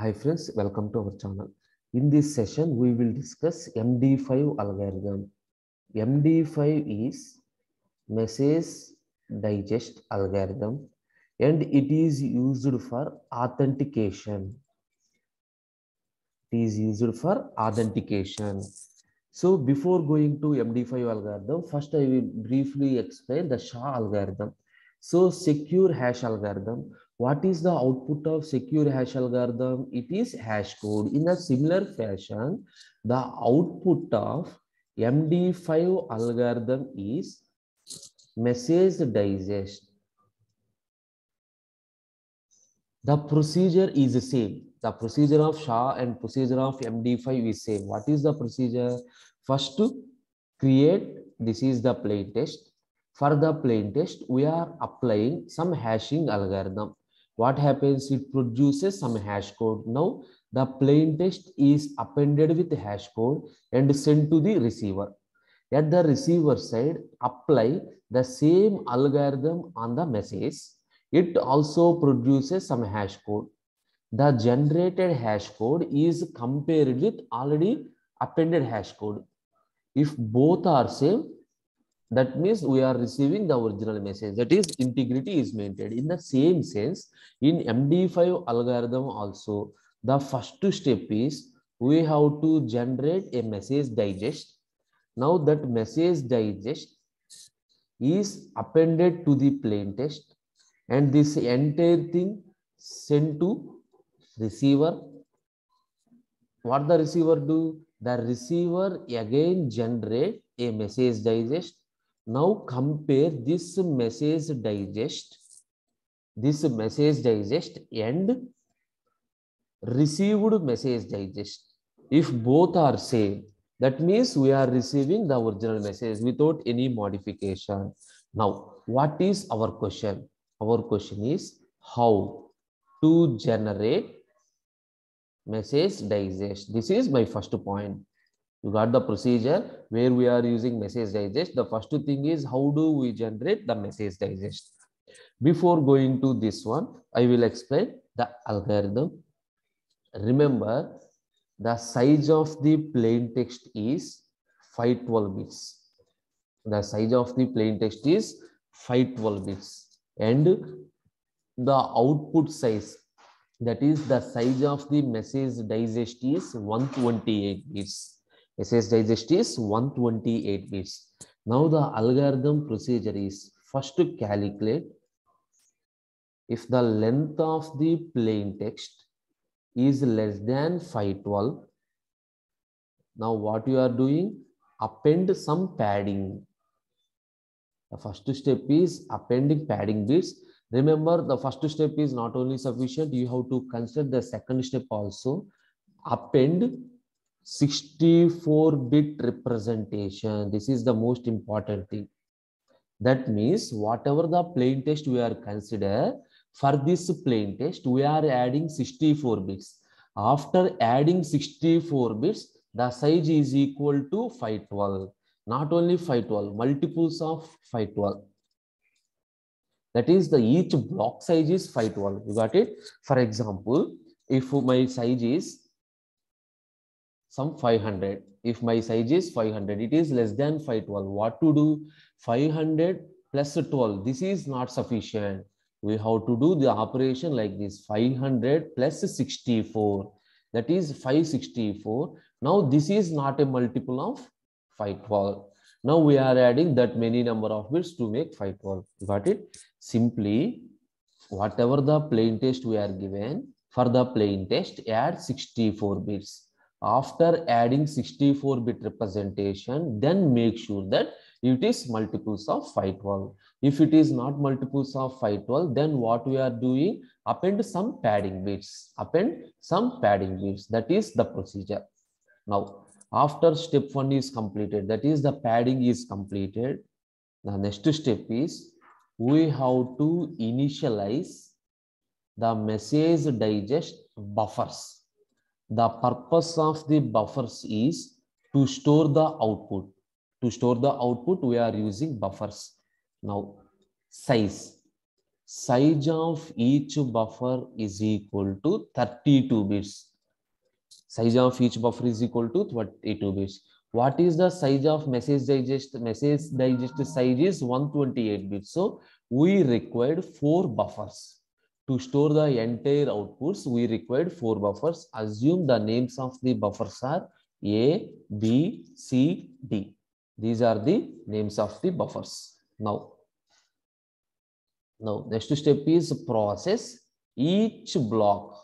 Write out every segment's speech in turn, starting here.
Hi friends, welcome to our channel. In this session, we will discuss MD5 algorithm. MD5 is message digest algorithm and it is used for authentication. It is used for authentication. So before going to MD5 algorithm, first I will briefly explain the SHA algorithm. So secure hash algorithm. What is the output of secure hash algorithm? It is hash code. In a similar fashion, the output of MD5 algorithm is message digest. The procedure is the same. The procedure of SHA and procedure of MD5 is same. What is the procedure? First to create, this is the plain text. For the plain text, we are applying some hashing algorithm. What happens? It produces some hash code. Now, the plain text is appended with hash code and sent to the receiver. At the receiver side, apply the same algorithm on the message. It also produces some hash code. The generated hash code is compared with already appended hash code. If both are same, that means we are receiving the original message. That is, integrity is maintained. In the same sense, in MD5 algorithm also, the first step is we have to generate a message digest. Now that message digest is appended to the plain text and this entire thing sent to receiver. What the receiver do? The receiver again generate a message digest. Now compare this message digest and received message digest. If both are same, that means we are receiving the original message without any modification. Now, what is our question? Our question is how to generate message digest. This is my first point. You got the procedure where we are using message digest. The first thing is how do we generate the message digest? Before going to this one, I will explain the algorithm. Remember, the size of the plain text is 512 bits. The size of the plain text is 512 bits. And the output size, that is the size of the message digest, is 128 bits. Message digest is 128 bits. Now the algorithm procedure is first to calculate if the length of the plain text is less than 512. Now what you are doing? Append some padding. The first step is appending padding bits. Remember, the first step is not only sufficient, you have to consider the second step also. Append 64-bit representation. This is the most important thing. That means whatever the plain text we are consider, for this plain text, we are adding 64 bits. After adding 64 bits, the size is equal to 512. Not only 512, multiples of 512. That is, the each block size is 512. You got it? For example, if my size is some 500, if my size is 500, it is less than 512. What to do? 500 plus 12. This is not sufficient. We have to do the operation like this: 500 plus 64. That is 564. Now this is not a multiple of 512. Now we are adding that many number of bits to make 512. Got it? Simply, whatever the plain text we are given, for the plain text, add 64 bits. After adding 64-bit representation, then make sure that it is multiples of 512. If it is not multiples of 512, then what we are doing? Append some padding bits. Append some padding bits. That is the procedure. Now, after step 1 is completed, that is the padding is completed, the next step is we have to initialize the message digest buffers. The purpose of the buffers is to store the output. To store the output, we are using buffers. Now, size. size of each buffer is equal to 32 bits. Size of each buffer is equal to 32 bits. What is the size of message digest? Message digest size is 128 bits. So we required 4 buffers. To store the entire outputs, we required 4 buffers. Assume the names of the buffers are A, B, C, D. These are the names of the buffers. Now next step is process each block.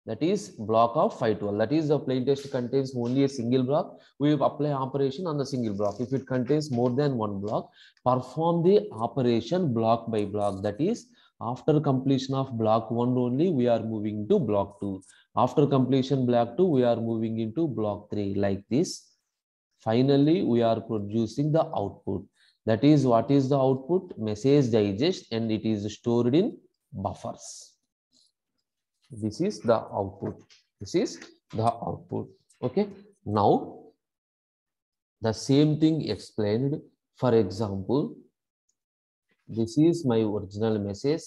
That is block of 512. That is the plain text contains only a single block. We will apply operation on the single block. If it contains more than one block, perform the operation block by block. That is, after completion of block 1 only, we are moving to block 2. After completion block 2, we are moving into block 3 like this. Finally, we are producing the output. That is, what is the output? Message digest, and it is stored in buffers. This is the output. This is the output. Okay. Now, the same thing explained. For example, this is my original message.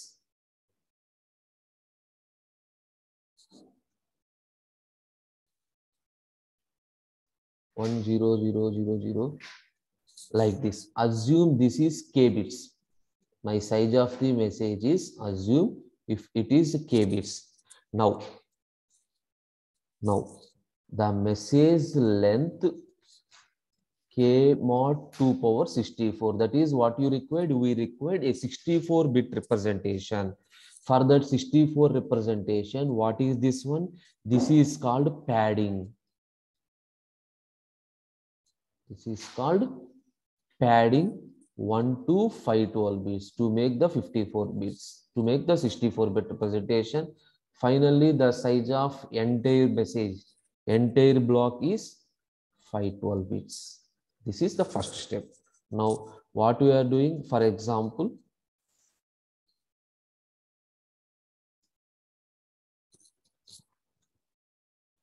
One zero zero zero zero, like this. Assume this is k bits. My size of the message is, assume if it is k bits. Now the message length k mod 2 power 64. That is what you required. We required a 64-bit representation. For that 64 representation, what is this one? This is called padding. This is called padding 1 to 512 bits to make the 54 bits, to make the 64-bit representation. Finally, the size of entire message, entire block is 512 bits. This is the first step. Now, what we are doing, for example,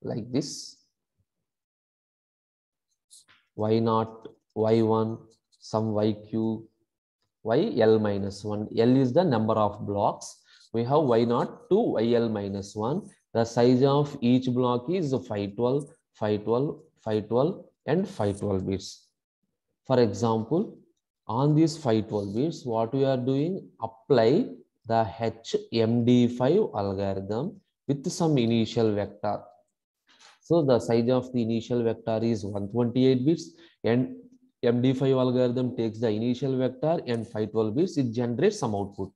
like this, y0, y1, some yq, yl minus 1. L is the number of blocks. We have y0 to yl minus 1. The size of each block is 512, 512, 512, and 512 bits. For example, on these 512 bits, what we are doing, apply the HMD5 algorithm with some initial vector. So the size of the initial vector is 128 bits, and MD5 algorithm takes the initial vector and 512 bits, it generates some output.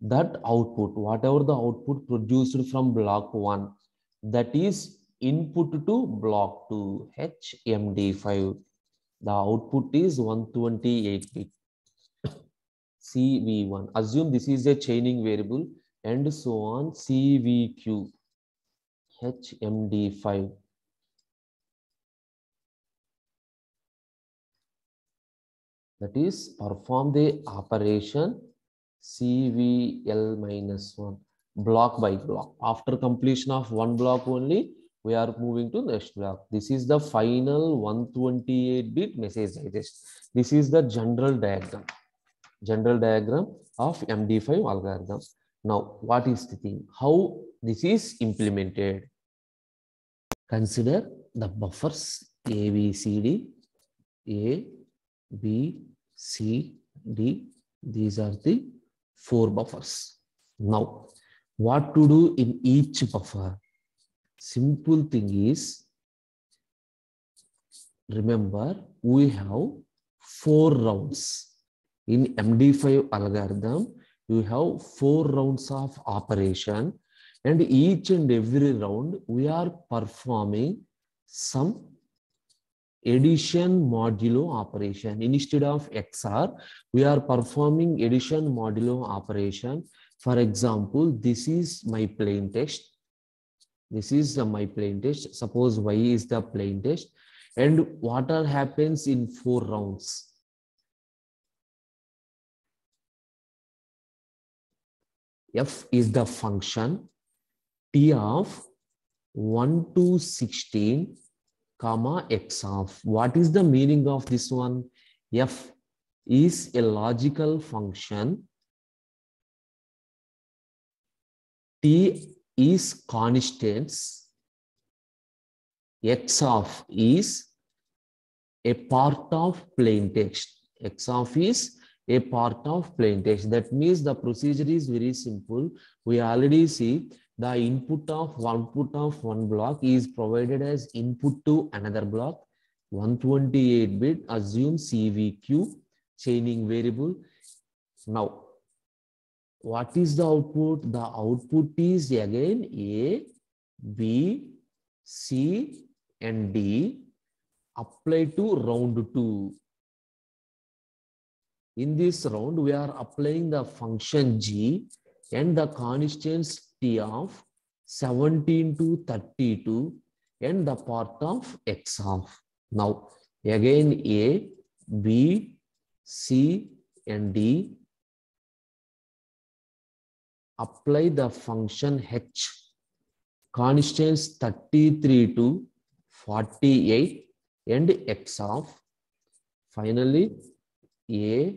That output, whatever the output produced from block 1, that is input to block 2, HMD5. The output is 128 bit. CV1. Assume this is a chaining variable and so on. CVQ, HMD5. That is, perform the operation CVL minus 1 block by block. After completion of one block only, we are moving to next block. This is the final 128-bit message digest. This is the general diagram of MD5 algorithm. Now, what is the thing? How this is implemented? Consider the buffers A, B, C, D, A, B, C, D. These are the 4 buffers. Now, what to do in each buffer? Simple thing is, remember, we have 4 rounds. In MD5 algorithm, you have 4 rounds of operation, and each and every round we are performing some addition modulo operation. Instead of XOR, we are performing addition modulo operation. For example, this is my plain text. This is my plain text. Suppose Y is the plain text. And what happens in 4 rounds? F is the function. T of 1 to 16, comma X of. What is the meaning of this one? F is a logical function T is constants, X of is a part of plain text. X of is a part of plain text. That means the procedure is very simple. We already see the input of one block is provided as input to another block. 128-bit, assume CVQ, chaining variable. Now, what is the output? The output is again A, B, C, and D applied to round 2. In this round, we are applying the function G and the constants T of 17 to 32 and the part of X of. Now, again A, B, C, and D. Apply the function H, constants 33 to 48 and X of. Finally, A,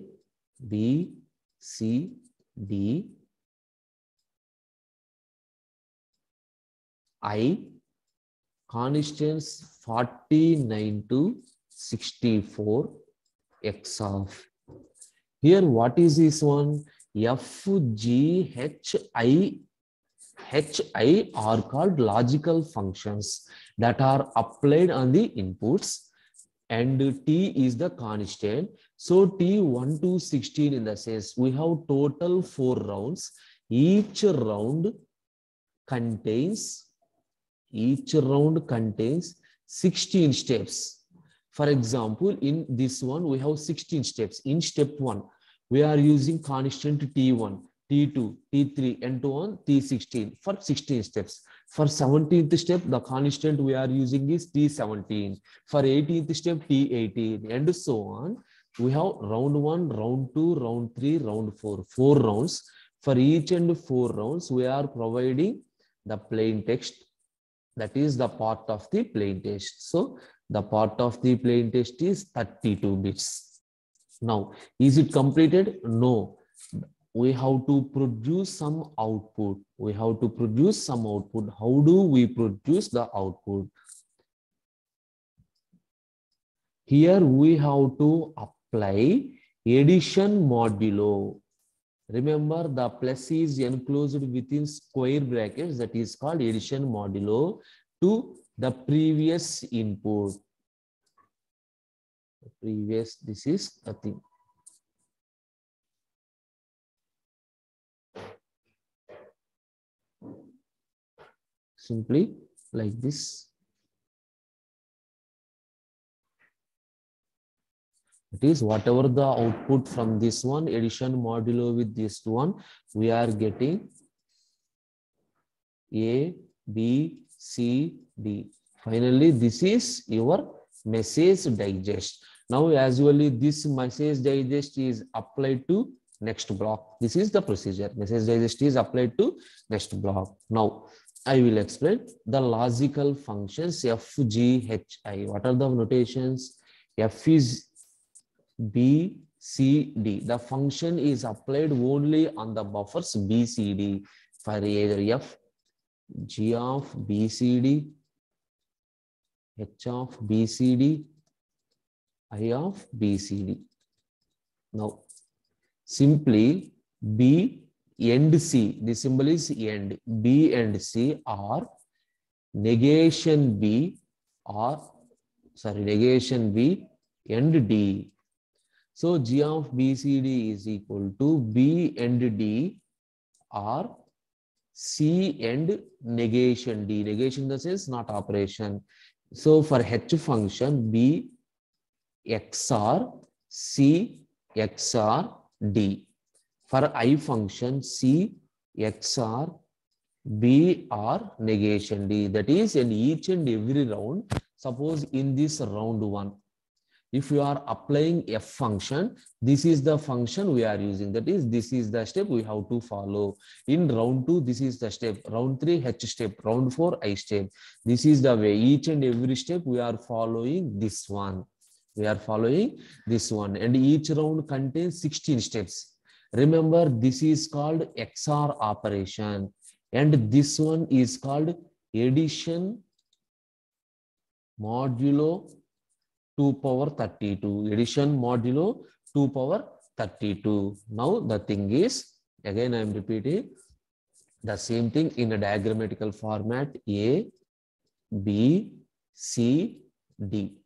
B, C, D, I, constants 49 to 64, X of. Here, what is this one? F, G, H, I are called logical functions that are applied on the inputs, and T is the constant. So T1 to 16 in the sense we have total 4 rounds. Each round contains 16 steps. For example, in this one we have 16 steps. In step 1, we are using constant T1, T2, T3, and so on, T16 for 16 steps. For 17th step, the constant we are using is T17. For 18th step, T18, and so on. We have round 1, round 2, round 3, round 4. 4 rounds. For each and 4 rounds, we are providing the plain text. That is the part of the plain text. So, the part of the plain text is 32 bits. Now, is it completed? No. We have to produce some output. How do we produce the output? Here we have to apply addition modulo. Remember, the plus is enclosed within square brackets, that is called addition modulo to the previous input. This is a thing. Simply like this. It is whatever the output from this one, addition modulo with this one, we are getting A, B, C, D. Finally, this is your message digest. Now, usually this message digest is applied to next block. This is the procedure. Message digest is applied to next block. Now, I will explain the logical functions F, G, H, I. What are the notations? F is B, C, D. The function is applied only on the buffers B, C, D for either F, G of B, C, D, H of B, C, D, I of B, C, D. Now, simply B and C, the symbol is and, B and C are negation B and D. So G of B, C, D is equal to B and D are C and negation D. Negation in the sense not operation. So for H function, B XOR C XOR D. For I function, C XOR B or negation D. That is in each and every round. Suppose in this round 1, if you are applying F function, this is the function we are using. That is, this is the step we have to follow. In round 2, this is the step. Round 3, H step. Round 4, I step. This is the way. Each and every step we are following this one. And each round contains 16 steps. Remember, this is called XOR operation. And this one is called addition modulo 2 power 32. Addition modulo 2 power 32. Now the thing is, again I am repeating the same thing in a diagrammatical format: A, B, C, D.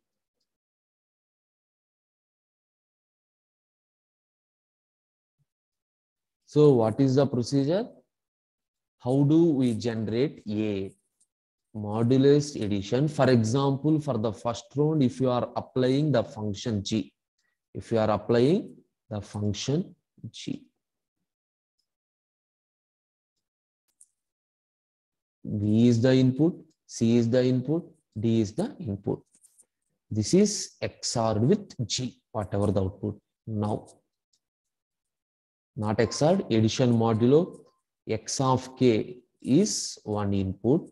So what is the procedure? How do we generate A? Modulus addition. For example, for the first round, if you are applying the function G, if you are applying the function G, B is the input, C is the input, D is the input. This is XORed with G, whatever the output. Now, not XORed, addition modulo X of K is one input.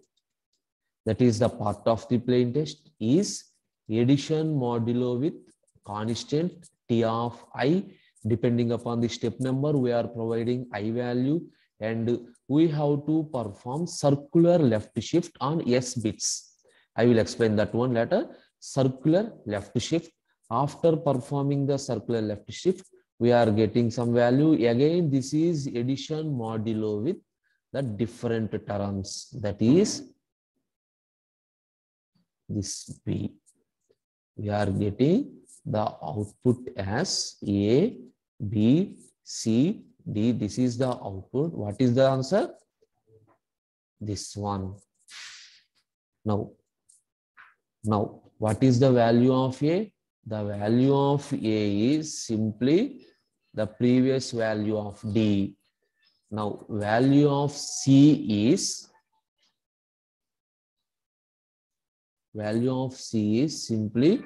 That is the part of the plain text is addition modulo with constant T of I. Depending upon the step number, we are providing I value, and we have to perform circular left shift on S bits. I will explain that one later. Circular left shift. After performing the circular left shift, we are getting some value. Again, this is addition modulo with the different terms. That is this B. We are getting the output as A, B, C, D. This is the output. What is the answer? This one. Now, what is the value of A? The value of A is simply the previous value of D. Now, value of C is simply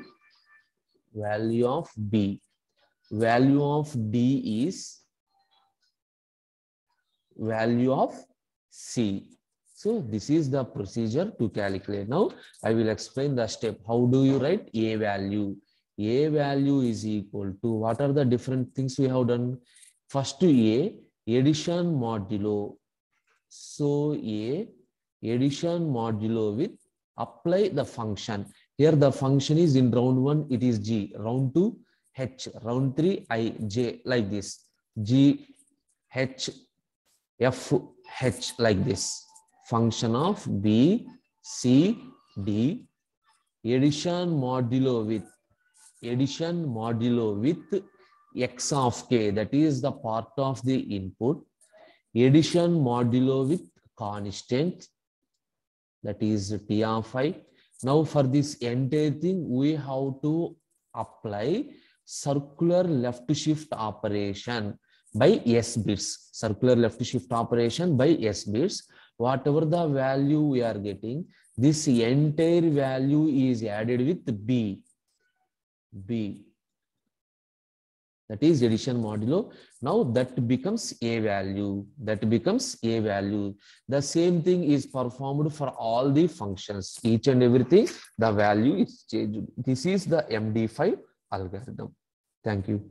value of B. Value of D is value of C. So this is the procedure to calculate. Now I will explain the step. How do you write A value? A value is equal to, what are the different things we have done? First A, addition modulo. So A, addition modulo with apply the function. Here the function is in round 1, it is G. Round 2, H. Round 3, I, J, like this. G, H, F, H, like this. Function of B, C, D. Addition modulo with X of K. That is the part of the input. Addition modulo with constant. That is T of I. Now for this entire thing, we have to apply circular left shift operation by S bits. Circular left shift operation by S bits. Whatever the value we are getting, this entire value is added with B. That is addition modulo. Now that becomes A value. The same thing is performed for all the functions. Each and everything, the value is changed. This is the MD5 algorithm. Thank you.